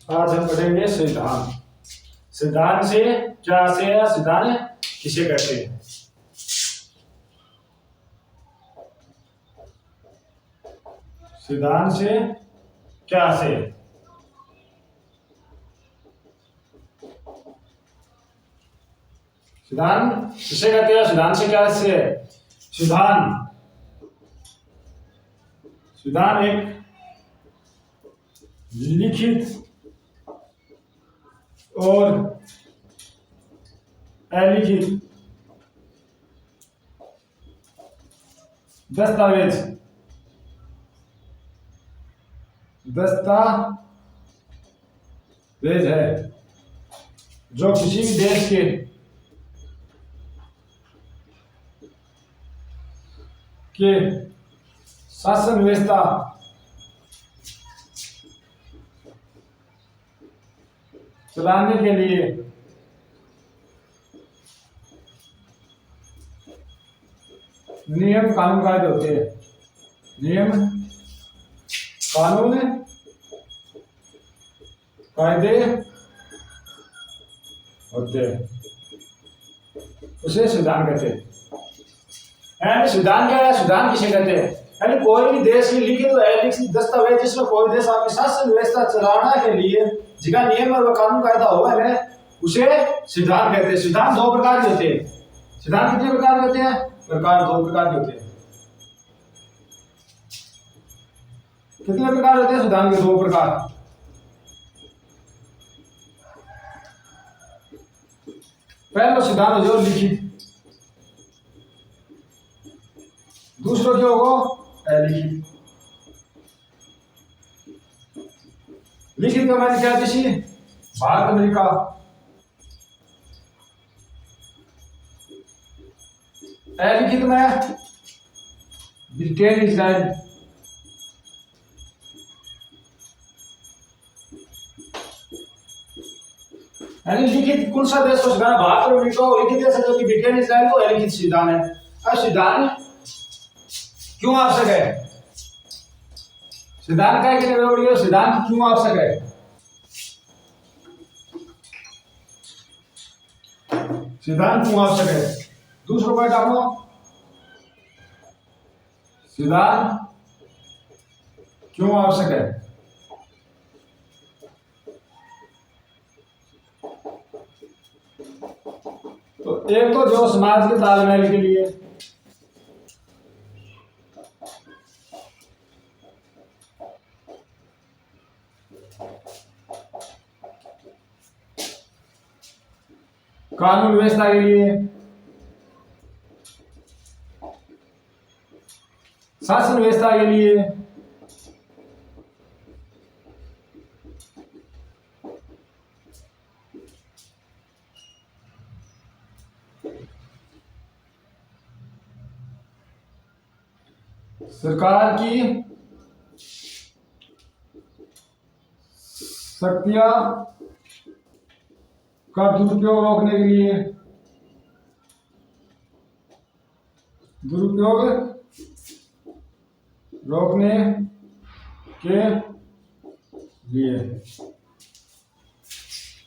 आज हम पढ़ेंगे सिद्धांत। सिद्धांत से क्या से या सिद्धांत किसे कहते हैं। सिद्धांत से क्या से सिद्धांत किसे कहते हैं, सिद्धांत से क्या से। सिद्धांत सिद्धांत एक लिखित और अलिखित दस्तावेज दस्तावेज है जो किसी भी देश के शासन व्यवस्था चलाने के लिए नियम कानून कायदे होते हैं। नियम कानून कायदे होते हैं, उसे संविधान कहते हैं। यानी संविधान क्या है, संविधान किसे कहते हैं। यानी कोई भी देश की लिखित और अलिखित दस्तावेज जिसमें कोई देश आपकी शासन व्यवस्था चलाना के लिए जिसका नियम और कानून कायदा होगा है उसे संविधान कहते हैं। संविधान दो प्रकार के होते हैं। सिद्धांत कितने प्रकार के होते हैं, प्रकार दो प्रकार के होते हैं। कितने प्रकार होते हैं सिद्धांत के, दो प्रकार। पहला सिद्धांत हो जो लिखित, दूसरा क्या होगा अलिखित। लिखित का मैंने क्या किसी भारत अमेरिका, अलिखित में ब्रिटेन इजराइल, यानी लिखित कौन सा देश को सिद्धांत, भारत और अमेरिका को लिखित देश है, जो कि ब्रिटेन इजराइल को अलिखित सिद्धांत है। अब सिद्धांत क्यों आवश्यक है, सिद्धांत क्या के लिए सिद्धांत क्यों आवश्यक है। सिद्धांत क्यों आवश्यक है, दूसरा पॉइंट आप लो, सिद्धांत क्यों आवश्यक है। तो एक तो जो समाज के तालमेल के लिए, कानून व्यवस्था के लिए, शासन व्यवस्था के लिए, सरकार की शक्तियां का दुरुपयोग रोकने के लिए, दुरुपयोग रोकने के लिए,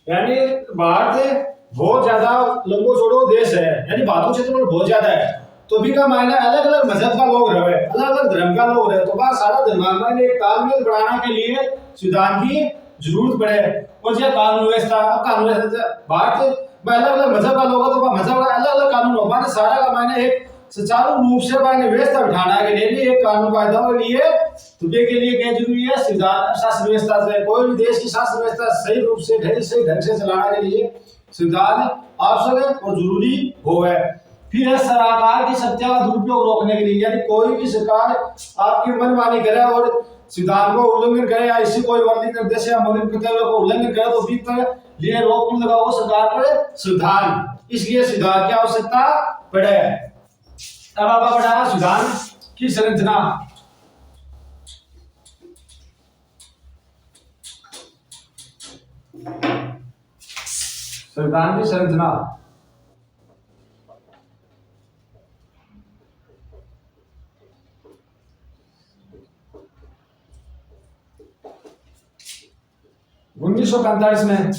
यानी भारत बहुत ज्यादा लंबो चौड़ो देश है, यानी भारत क्षेत्र में बहुत ज्यादा है, तो भी का मायना अलग अलग मजहब का लोग रहे, अलग अलग धर्म का लोग रहे, तो बात सारा धर्म में एक तालमेल बढ़ाने के लिए संविधान की जरूरत पड़े। और जो कानून व्यवस्था, कानून व्यवस्था भारत में अलग अलग मजहब का लोग, तो मजहब का अलग अलग कानून हो पाने, सारा का मायना एक सुचारू रूप से मायने व्यवस्था बिठाना के लिए भी एक कानून कायदा के लिए, तो के लिए क्या जरूरी है, संविधान शासन व्यवस्था से कोई भी देश की शासन व्यवस्था सही रूप से सही ढंग से चलाने के लिए संविधान आवश्यक है और जरूरी हो है। फिर है सरकार की सत्ता का दुरुपयोग रोकने के लिए, यानी कोई भी सरकार आपकी मनमानी करे और संविधान को उल्लंघन करे या इसी कोई मौलिक निर्देश या मौलिक कर्तव्यों को उल्लंघन करे तो भी पर लिए रोक लगाओ सरकार पर संविधान, इसलिए संविधान की आवश्यकता पड़े। अब आप बढ़ा संविधान की संरचना। संविधान की संरचना 1945 में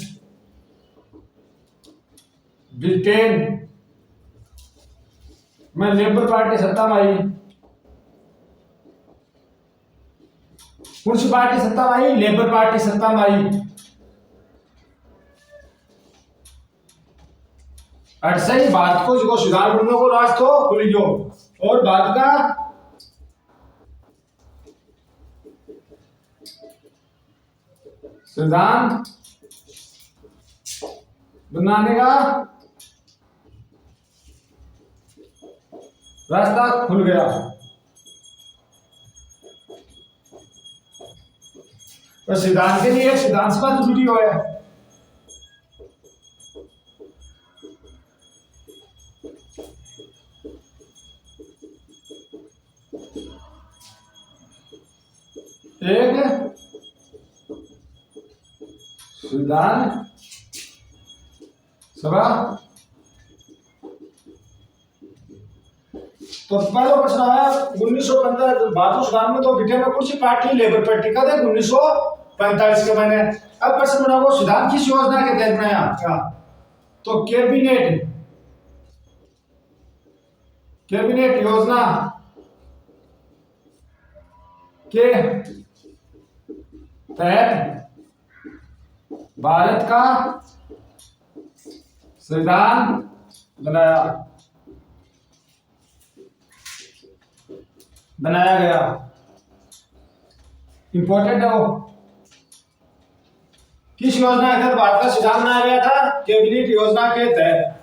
ब्रिटेन में लेबर पार्टी सत्ता में आई। कौन सी पार्टी सत्ता में आई? लेबर पार्टी सत्ता में आई। ऐसे ही भारत को जो सुधार करने को रास्ता खुल गयो और भारत का संविधान बनाने का रास्ता खुल गया। तो संविधान के लिए संविधान सभा जरूरी हो है। एक संविधान सभा। तो पहला प्रश्न आया 1915 भारत सुधार में तो ब्रिटेन में कौन सी पार्टी? Labour party. कब है? 1945 के मैंने। अब प्रश्न बना वो सुधार किस योजना के तहत बनाया क्या? तो कैबिनेट योजना के तहत भारत का संविधान बनाया गया। इंपॉर्टेंट है वो। किस योजना के तहत भारत का संविधान बनाया गया था? कैबिनेट योजना के तहत।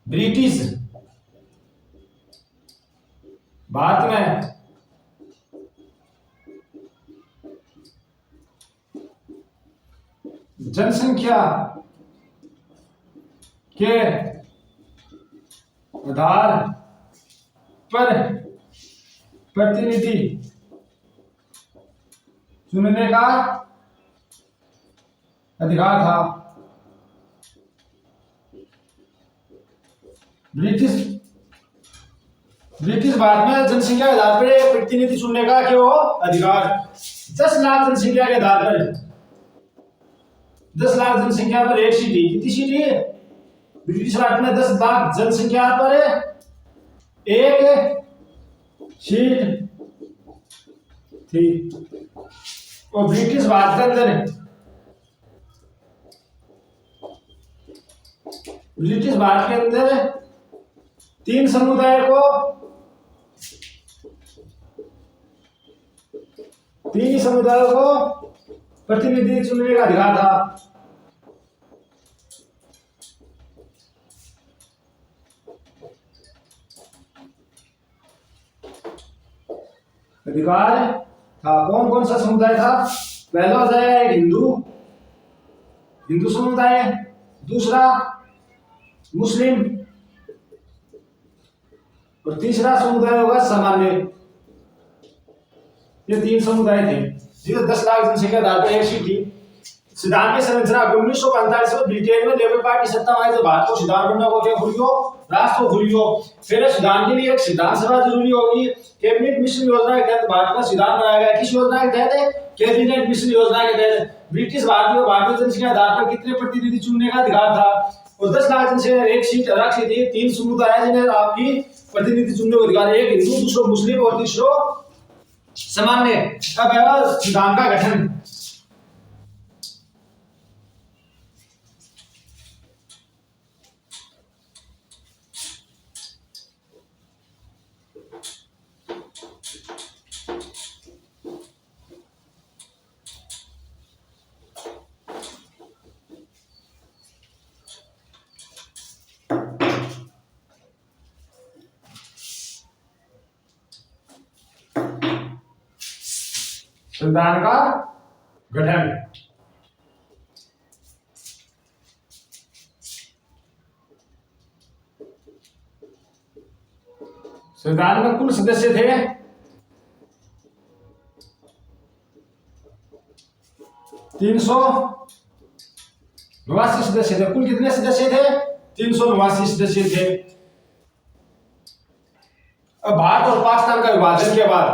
ब्रिटिश भारत में जनसंख्या के आधार पर प्रतिनिधि चुनने का अधिकार था। ब्रिटिश भारत में जनसंख्या के आधार पर प्रतिनिधि चुनने का क्यों अधिकार? 10 लाख जनसंख्या के आधार पर 10 लाख जनसंख्या पर एक सीट थी। कितनी सीट है? ब्रिटिश भारत में 10 लाख जनसंख्या पर एक सीट थी। और ब्रिटिश भारत के अंदर तीन समुदायों को प्रतिनिधि चुनने का अधिकार था। कौन कौन सा समुदाय था? पहला हो जाएगा हिंदू समुदाय, दूसरा मुस्लिम और तीसरा समुदाय होगा सामान्य। ये 3 समुदाय थे जिसमें 10 लाख जनसंख्या आधार पर एक सीट थी। सिद्धांत की संरचना 1945 में ब्रिटेन में लेबर पार्टी सत्ता में आई तो भारत को सिद्धांत बनना को क्या खुलियो राष्ट्र को खुलियो। फिर सिद्धांत के लिए एक सिद्धांत सभा जरूरी होगी। कैबिनेट मिशन योजना के तहत भारत का सिद्धांत बनाया गया। किस योजना के तहत? कैबिनेट मिशन योजना के तहत। ब्रिटिश भारतीय जनसंख्या आधार पर कितने प्रतिनिधि चुनने का अधिकार था? और 10 लाख जनसंख्या एक सीट अलग से थी। 3 समुदाय जिन्हें आपकी प्रतिनिधि चुनने का अधिकार, एक हिंदू, दूसरा मुस्लिम और तीसरा सामान्य। अब है संविधान का गठन। संविधान का गठन। संविधान में कुल सदस्य थे 389 सदस्य थे। कुल कितने सदस्य थे? 389 सदस्य थे। अब भारत और पाकिस्तान का विभाजन के बाद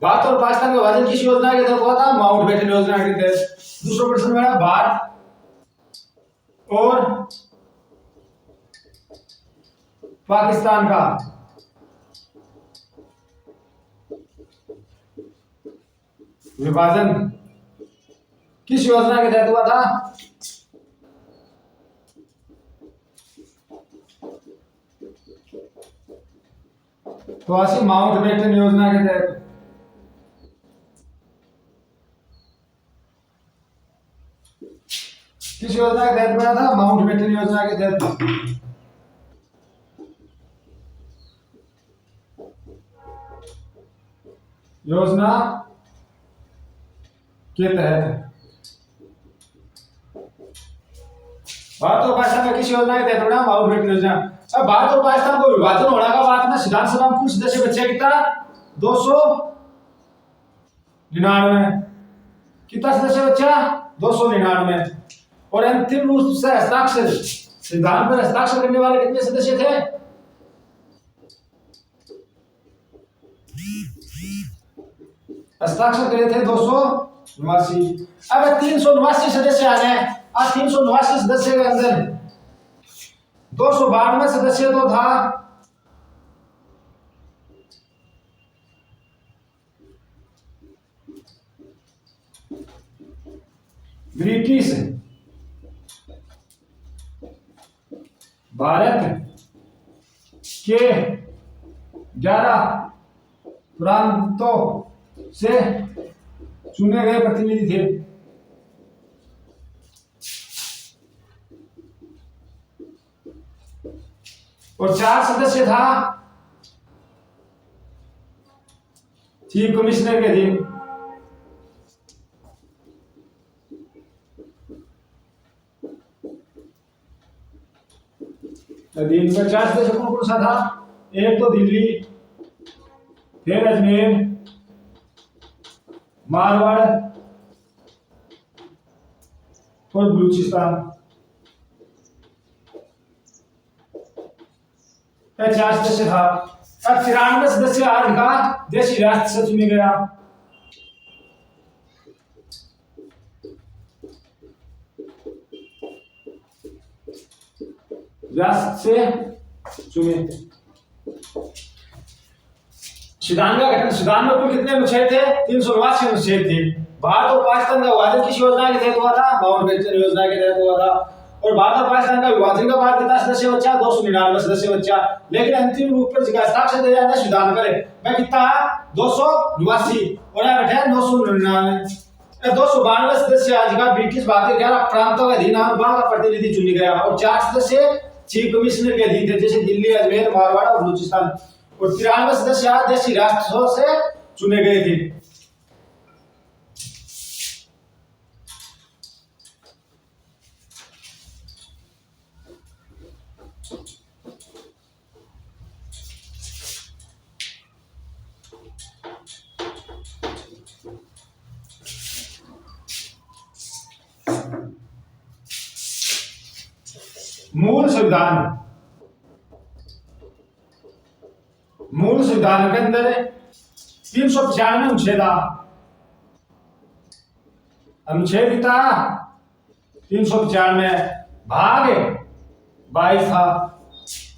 भारत और पाकिस्तान का विभाजन किस योजना के तहत हुआ था? माउंटबेटन योजना के तहत। दूसरा प्रश्न मेरा, भारत और पाकिस्तान का विभाजन किस योजना के तहत हुआ था? तो ऐसी माउंटबेटन योजना के तहत। किस योजना के तहत बना था? माउंटबेटन योजना के तहत। योजना के तहत भारत और पाकिस्तान का किस योजना के तहत बना? माउंटबेटन योजना। अब भारत और पाकिस्तान को विभाजन होने का बाद में संविधान सभा में कुल सदस्य बचे कितना? 299। कितना सदस्य बचा? 299। और अंतिम रूप से हस्ताक्षर, संविधान पर हस्ताक्षर करने वाले कितने सदस्य थे? हस्ताक्षर करे थे 289। अब 389 सदस्य आ गए। अब 389 सदस्य के अंदर 292 सदस्य तो था ब्रिटिश भारत के 11 प्रांतों से चुने गए प्रतिनिधि थे। और 4 सदस्य था चीफ कमिश्नर के अधीन। अधीन में 4 सदस्य कौन कौन सा था? एक तो दिल्ली, फिर अजमेर, मारवाड़ और बलूचिस्तान। 4 सदस्य था। अब 93 सदस्य आज का देशी राष्ट्र से चुने गया। राष्ट्र से चुने। संविधान का गठन, संविधान में कुल कितने अनुच्छेद थे? 389 अनुच्छेद थे। भारत और पाकिस्तान का विभाजन किस योजना के तहत हुआ था? माउंटबेटन योजना के तहत हुआ था। और भारत और पाकिस्तान का विभाजन के बाद कितना सदस्य बचा? 299 सदस्य बचा। लेकिन अंतिम रूप पर हस्ताक्षर दिया जाना संविधान करे मैं कितना? 289 और यहाँ बैठे 999। 292 सदस्य आज का ब्रिटिश भारत के 11 प्रांतों के अधीन का प्रतिनिधि चुने गया। और 4 सदस्य चीफ कमिश्नर के अधीन थे, जैसे दिल्ली, अजमेर, मारवाड़ और बलूचिस्तान। और 93 सदस्य देशी राष्ट्रों से चुने गए थे। मूल संविधान, मूल संविधान के अंदर 395 अनुच्छेद था। अनुच्छेद कितना? 395। भाग 22 था।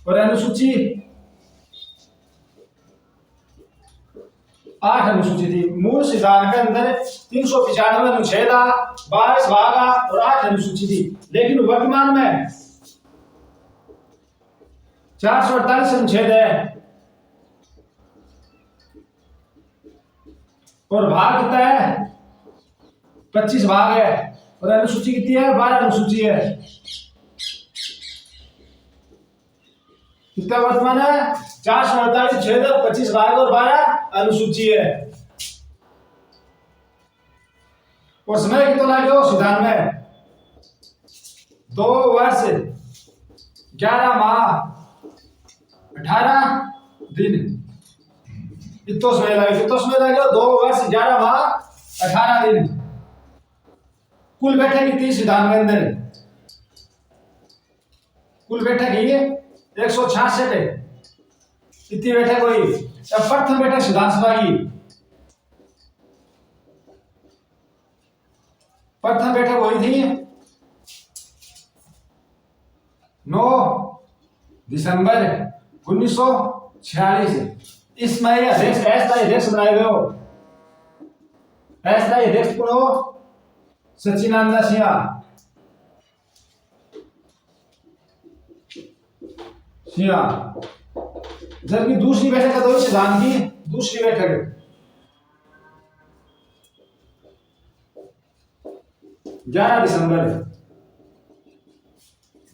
और अनुसूची 8 अनुसूची थी। मूल संविधान के अंदर 395 अनुच्छेद था, 22 भाग और 8 अनुसूची थी। लेकिन वर्तमान में 448 अनुच्छेद है और भाग कितना है? 25 भाग है। और अनुसूची कितनी है? 12 अनुसूची है। कितना वर्तमान है? 448 अनुच्छेद, 25 भाग और 12 अनुसूची है। और समय कितना लगे संविधान में? 2 वर्ष 11 माह 18 दिन। कितना समय लगे? 2 वर्ष 11 माह 18 दिन। कुल बैठक कितनी संविधान के अंदर? कुल बैठक ही 166 है। कितनी बैठक हुई? अब प्रथम बैठक संविधान सभा की प्रथम बैठक हुई थी 9 दिसंबर 1946। इसमें अध्यक्ष ऐसा अध्यक्ष बनाए गए हो, ऐसा अध्यक्ष कौन हो? सच्चिदानंद सिन्हा। जबकि दूसरी बैठक तो संविधान की दूसरी बैठक 11 दिसंबर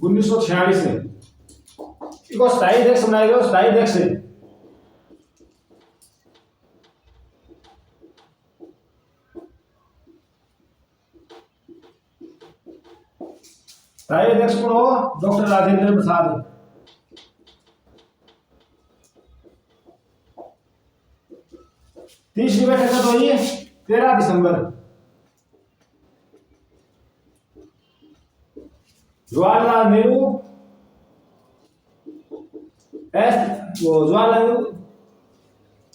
1946 से इसको स्थायी अध्यक्ष बनाया गया। स्थायी अध्यक्ष स्थायी अध्यक्ष कौन हो? डॉक्टर राजेंद्र प्रसाद। तीसरी बैठक कब हुई? 13 दिसंबर। जवाहरलाल नेहरू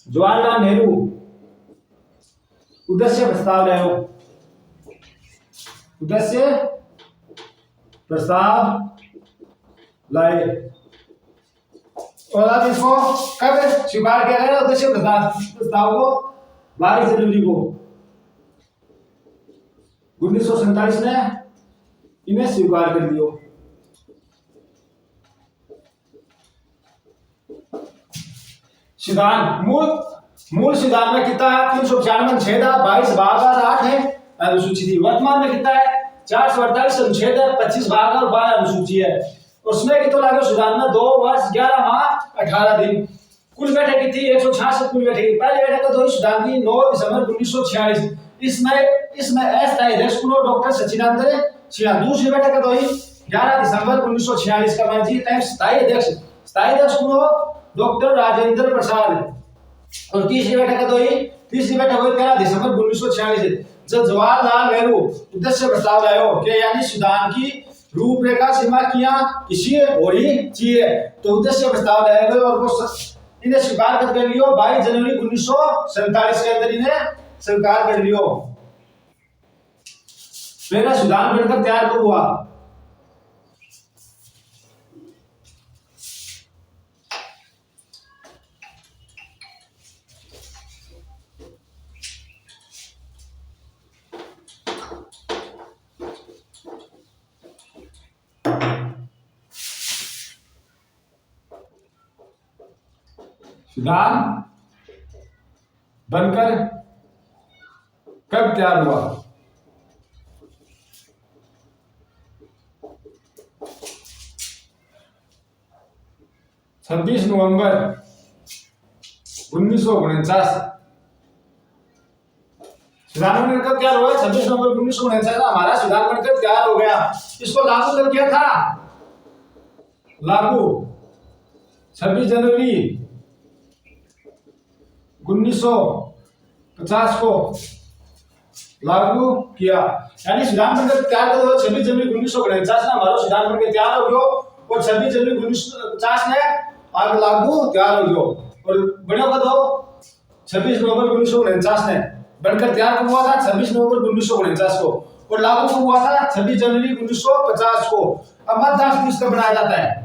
जवाहरलाल नेहरू उद्देश्य प्रस्ताव लाए। उद्देश्य प्रस्ताव लाए और अब इसको कब स्वीकार किया गया? उद्देश्य प्रस्ताव को 22 जनवरी को 1947 ने इन्हें स्वीकार कर दियो। सिद्धांत मूल सिद्धांत में कितना है? 395 अनुच्छेद 22 भाग और 8 है अनुसूची थी। वर्तमान में कितना है? 448 अनुच्छेद 25 भाग और 12 अनुसूची है। उसमें कितना लागू सिद्धांत में 2 वर्ष 11 माह 18 दिन। कुल बैठक की थी 166 कुल बैठक। पहली बैठक तो सिद्धांत की 9 दिसंबर 1946। इसमें अस्थायी अध्यक्ष डॉक्टर सच्चिदानंद सिन्हा। दूसरी बैठक तो 11 दिसंबर 1946 का जी टाइम स्थायी अध्यक्ष डॉक्टर राजेंद्र प्रसाद। और तीसरी बैठक तो हुई 13 दिसंबर 1946 जब जवाहरलाल नेहरू उद्देश्य प्रस्ताव लायो कि यानी संविधान की रूपरेखा सीमा किया किसी होनी चाहिए। तो उद्देश्य प्रस्ताव लाया गया और वो इन्हें स्वीकार कर लियो 22 जनवरी 1947 के अंदर इन्हें स्वीकार कर लियो। पहला संविधान बनकर तैयार कब हुआ? संविधान बनकर कब तैयार हुआ? 26 नवंबर 1949। संविधान बनकर तैयार हुआ 26 नवंबर 1949। हमारा संविधान बनकर तैयार हो गया। इसको लागू कब किया था? लागू 26 जनवरी 1950 को लागू किया। यानी संविधान बनकर तैयार कर दो 26 जनवरी 1949 में हमारा संविधान बनकर तैयार हो गयो और 26 जनवरी 1950 में आग लागू तैयार हो गयो और बड़ा कब हो 26 नवंबर 1949 में बनकर तैयार कब हुआ था? 26 नवंबर 1949 को और लागू कब हुआ था? 26 जनवरी 1950 को। अब मतदान किसका बनाया जाता है?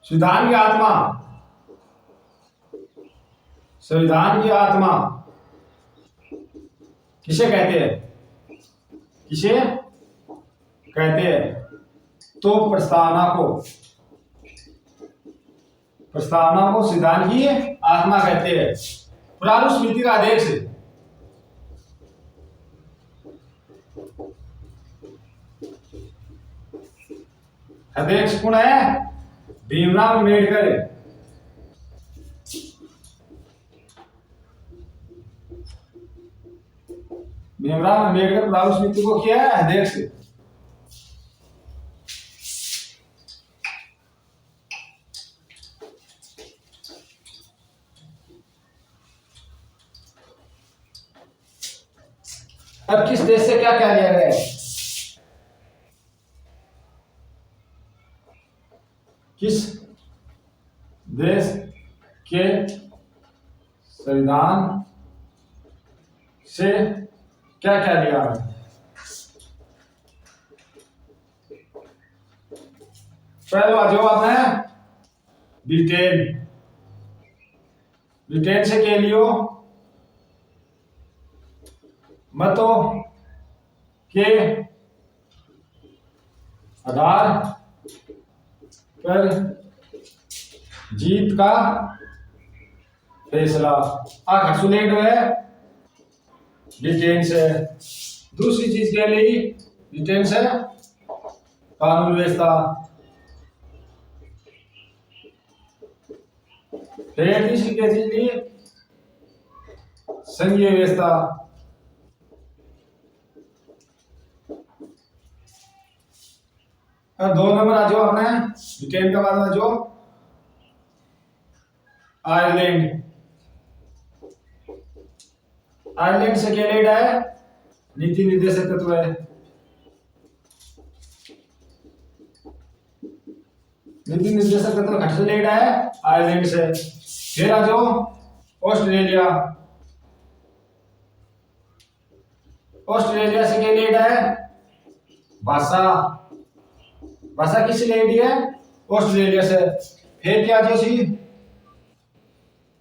संविधान की आत्मा किसे कहते हैं? तो प्रस्तावना को संविधान की आत्मा कहते हैं। प्रारूप समिति का अध्यक्ष कौन है? भीमराव अम्बेडकर। भीमराव अम्बेडकर प्रारूप समिति को किया है अध्यक्ष। अब किस देश से क्या क्या लिया गया है? किस देश के संविधान से क्या क्या लिया है? पहला जवाब है ब्रिटेन। ब्रिटेन से के लियो मतों के आधार पर जीत का फैसला। आखिर सुलेट है ब्रिटेन से। दूसरी चीज के लिए ब्रिटेन से कानून व्यवस्था। फिर तीसरी के लिए संघीय व्यवस्था। और 2 नंबर आ जाओ अपने ब्रिटेन का बाद आ जाओ आयरलैंड। आयरलैंड से क्या लेड है? नीति निर्देशक तत्व है। नीति निर्देशक तत्व घट से लेड है आयरलैंड से। फिर आ जाओ ऑस्ट्रेलिया। ऑस्ट्रेलिया से क्या लेड है? भाषा। भाषा किस लेडी है? ऑस्ट्रेलिया से। फिर क्या जो सी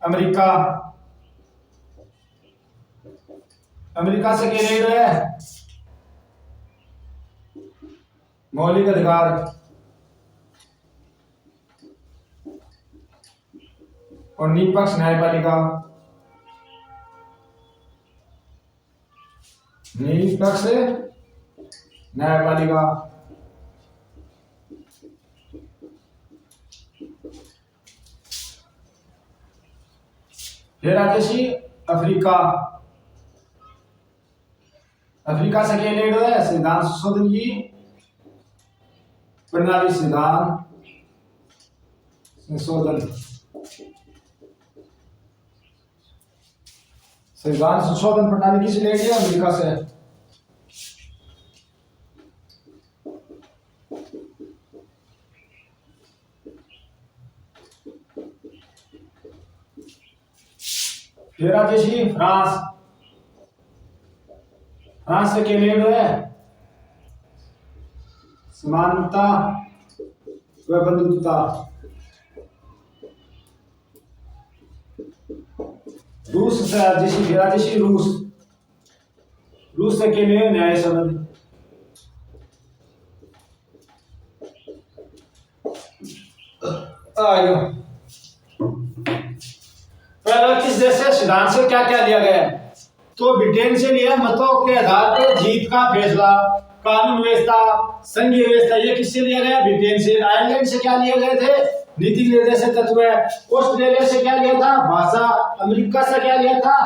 अमेरिका। अमेरिका से क्या लेड है? मौलिक अधिकार। और निष्पक्ष न्यायपालिका। निष्पक्ष न्यायपालिका। फिर आते सी अफ्रीका। अफ्रीका से क्या लेड है? संविधान संशोधन की प्रणाली। संविधान संशोधन। संविधान संशोधन प्रणाली किस लेड है? अमेरिका से। फिर आते सी फ्रांस। फ्रांस से क्या लेड है? समानता व बंधुता। रूस से राजसी रूस। रूस से के लिए न्याय संबंध। आयो पहले किस देश से संविधान से क्या क्या लिया गया है? तो ब्रिटेन से लिया मतों के आधार पर जीत का फैसला, कानून व्यवस्था, संघीय व्यवस्था। ये किससे लिया गया? ब्रिटेन से। आयरलैंड से क्या लिए गए थे? नीति निर्देशक तत्व। ऑस्ट्रेलिया से क्या लिया था? भाषा। अमेरिका से क्या लिया था?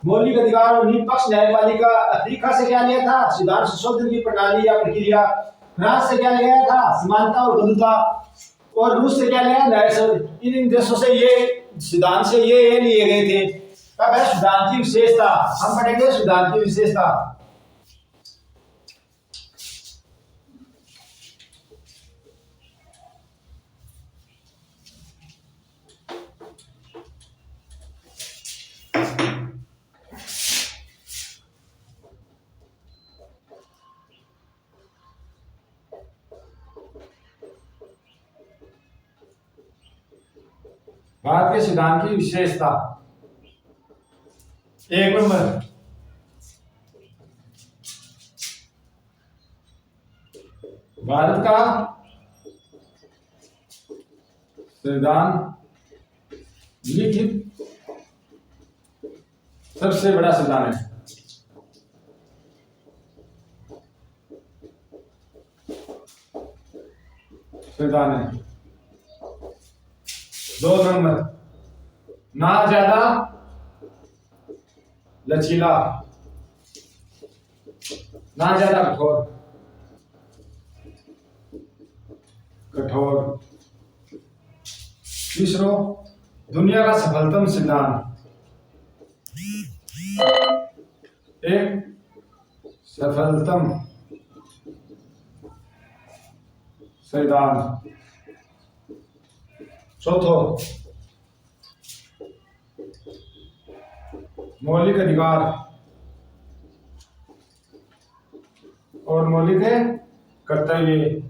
मौलिक अधिकार और निष्पक्ष न्यायपालिका। अफ्रीका से क्या लिया था? संविधान संशोधन की प्रणाली या प्रक्रिया। फ्रांस से क्या लिया था? समानता और बंधुता। और रूस से क्या लिया? न्याय संबंध। इन देशों से ये संविधान से ये लिए गए थे। अब है संविधान की विशेषता। हम पढ़ेंगे संविधान की विशेषता। भारत के संविधान की विशेषता। 1 नंबर भारत का संविधान लिखित सबसे बड़ा संविधान है। संविधान है। 2 नंबर ना ज्यादा लचीला, ना ज्यादा कठोर। कठोर। तीसरो दुनिया का सफलतम संविधान। एक सफलतम संविधान। चौथो, मौलिक अधिकार और मौलिक कर्तव्य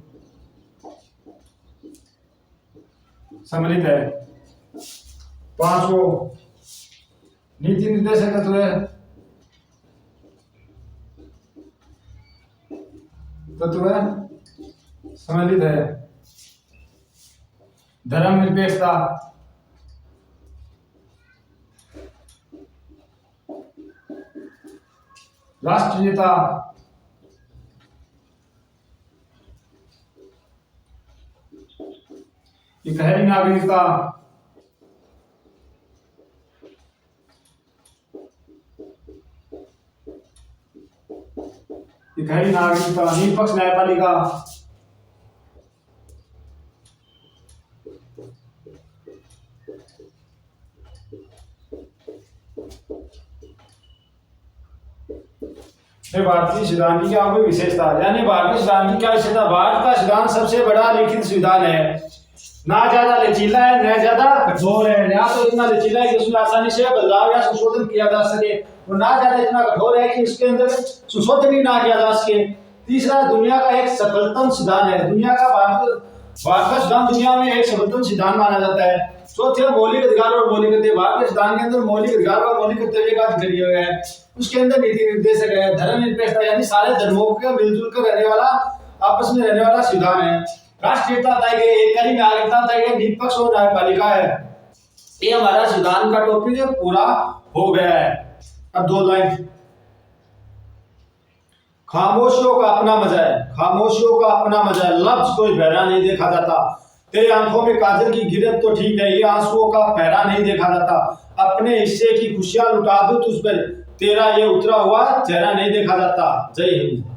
सम्मिलित है। पांचवो, नीति निर्देशक तत्व सम्मिलित है। धर्मनिरपेक्षता, राष्ट्रीयता, इकहरी नागरिकता, निष्पक्ष न्यायपालिका, भारतीय संविधान की क्या कोई विशेषता, यानी भारतीय संविधान की क्या विशेषता? भारत का संविधान सबसे बड़ा लिखित संविधान है। ना ज्यादा लचीला है न ज्यादा कठोर है। या तो इतना लचीला है कि उसमें आसानी से बदलाव या संशोधन किया जा सके, और ना ज्यादा इतना कठोर है कि उसके अंदर संशोधन ही ना किया जा सके। तीसरा, दुनिया का एक सफलतम संविधान है। दुनिया का भारत का संविधान दुनिया में एक सफलतम संविधान माना जाता है। चौथे, मौलिक अधिकार और मौलिक कर्तव्य। भारतीय संविधान के अंदर मौलिक अधिकार और मौलिक कर्तव्य का जिक्र किया गया है। उसके अंदर नीति निर्देशक है। धर्मनिरपेक्षता, यानी सारे धर्मों के मिलजुल कर रहने वाला, आपस में रहने वाला संविधान है। राष्ट्रीयता बताई गई, एकरी नागरिकता बताई गई, निष्पक्ष और न्यायपालिका है। ये हमारा संविधान का टॉपिक पूरा हो गया है। अब 2 लाइन। खामोशियों का अपना मजा है, खामोशियों का अपना मजा है। लफ्ज कोई बहरा नहीं देखा जाता। तेरी आंखों में काजल की गिरफ्त तो ठीक है, ये आंसुओं का पहरा नहीं देखा जाता। अपने हिस्से की खुशियां लुटा दूं तुझ पर, तेरा ये उतरा हुआ चेहरा नहीं देखा जाता। जय हिंद।